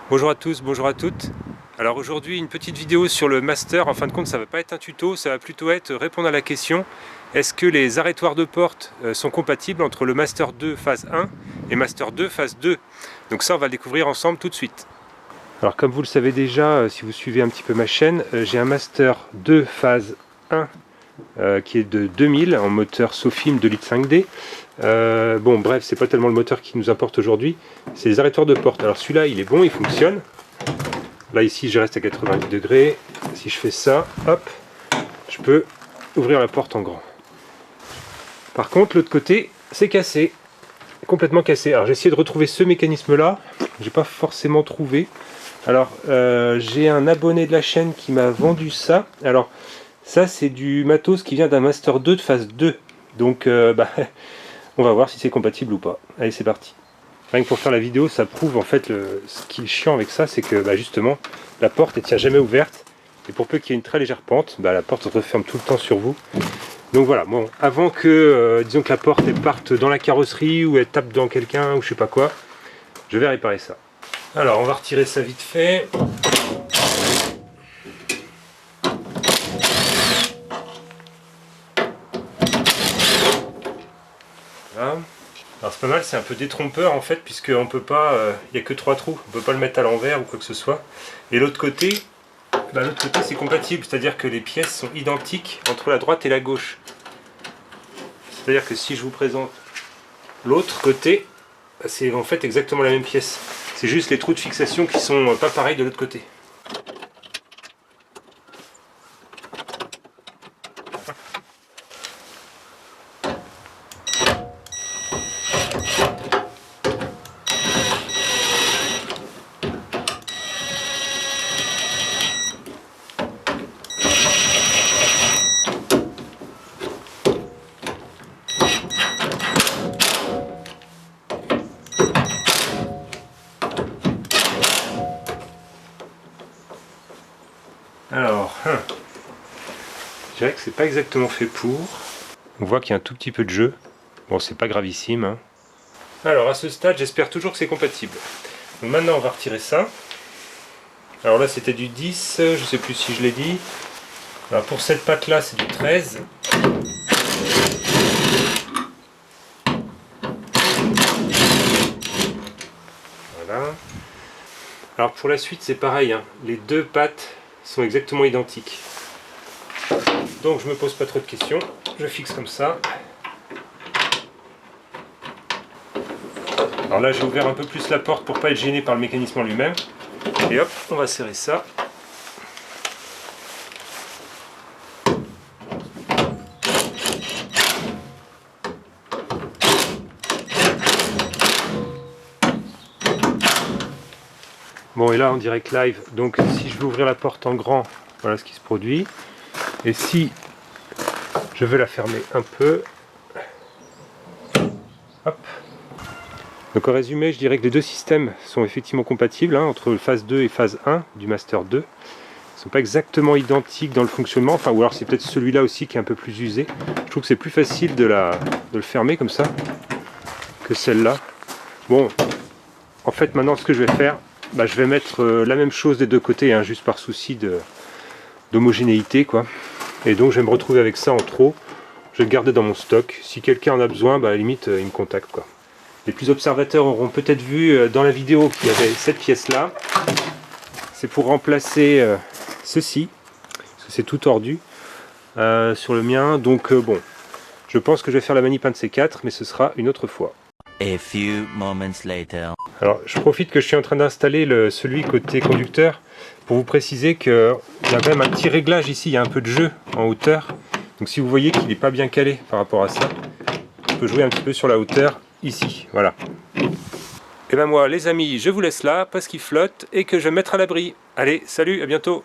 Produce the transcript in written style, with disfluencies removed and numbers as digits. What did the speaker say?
Bonjour à tous, bonjour à toutes. Alors aujourd'hui une petite vidéo sur le master. En fin de compte ça va pas être un tuto, ça va plutôt être répondre à la question: est-ce que les arrêtoirs de porte sont compatibles entre le master 2 phase 1 et master 2 phase 2? Donc ça on va le découvrir ensemble tout de suite. Alors comme vous le savez déjà, si vous suivez un petit peu ma chaîne, j'ai un master 2 phase 1 qui est de 2000 en moteur Sofim 2 litres 5D. Bon bref, c'est pas tellement le moteur qui nous importe aujourd'hui, c'est les arrêtoirs de porte. Alors celui-là il est bon, il fonctionne. Là ici je reste à 90 degrés. Si je fais ça, hop, je peux ouvrir la porte en grand. Par contre l'autre côté c'est cassé, complètement cassé. Alors j'ai essayé de retrouver ce mécanisme là, j'ai pas forcément trouvé. Alors j'ai un abonné de la chaîne qui m'a vendu ça. Alors ça c'est du matos qui vient d'un master 2 de phase 2. Donc on va voir si c'est compatible ou pas. Allez c'est parti. Rien que pour faire la vidéo, ça prouve en fait ce qui est chiant avec ça, c'est que justement la porte elle tient jamais ouverte. Et pour peu qu'il y ait une très légère pente, la porte se referme tout le temps sur vous. Donc voilà, bon, avant que disons que la porte elle parte dans la carrosserie ou elle tape dans quelqu'un ou je sais pas quoi, je vais réparer ça. Alors on va retirer ça vite fait. Voilà. Alors c'est pas mal, c'est un peu détrompeur en fait, puisqu'on peut pas, il n'y a que 3 trous, on peut pas le mettre à l'envers ou quoi que ce soit. Et l'autre côté, c'est compatible, c'est-à-dire que les pièces sont identiques entre la droite et la gauche. C'est-à-dire que si je vous présente l'autre côté, c'est en fait exactement la même pièce. C'est juste les trous de fixation qui sont pas pareils de l'autre côté. Alors, je dirais que c'est pas exactement fait pour. On voit qu'il y a un tout petit peu de jeu. Bon, c'est pas gravissime, hein. Alors, à ce stade, j'espère toujours que c'est compatible. Donc maintenant, on va retirer ça. Alors là, c'était du 10, je sais plus si je l'ai dit. Alors pour cette patte-là, c'est du 13. Voilà. Alors pour la suite, c'est pareil, hein. Les deux pattes sont exactement identiques. Donc je me pose pas trop de questions, je fixe comme ça. Alors là j'ai ouvert un peu plus la porte pour pas être gêné par le mécanisme en lui-même. Et hop, on va serrer ça. Bon et là en direct live, donc si je veux ouvrir la porte en grand, voilà ce qui se produit. Et si je veux la fermer un peu, hop. Donc en résumé, je dirais que les deux systèmes sont effectivement compatibles, hein, entre phase 2 et phase 1 du Master 2. Ils ne sont pas exactement identiques dans le fonctionnement, enfin, ou alors c'est peut-être celui-là aussi qui est un peu plus usé. Je trouve que c'est plus facile de le fermer comme ça que celle-là. Bon, en fait maintenant ce que je vais faire, je vais mettre la même chose des deux côtés, hein, juste par souci d'homogénéité, quoi. Et donc je vais me retrouver avec ça en trop. Je vais le garder dans mon stock. Si quelqu'un en a besoin, à la limite il me contacte, quoi. Les plus observateurs auront peut-être vu dans la vidéo qu'il y avait cette pièce-là. C'est pour remplacer ceci, parce que c'est tout tordu sur le mien. Donc bon, je pense que je vais faire la manip un de ces quatre, mais ce sera une autre fois. A few moments later. Alors je profite que je suis en train d'installer celui côté conducteur pour vous préciser qu'il y a quand même un petit réglage ici, il y a un peu de jeu en hauteur. Donc si vous voyez qu'il n'est pas bien calé par rapport à ça, on peut jouer un petit peu sur la hauteur ici, voilà. Et ben moi les amis, je vous laisse là parce qu'il flotte et que je vais me mettre à l'abri. Allez, salut, à bientôt.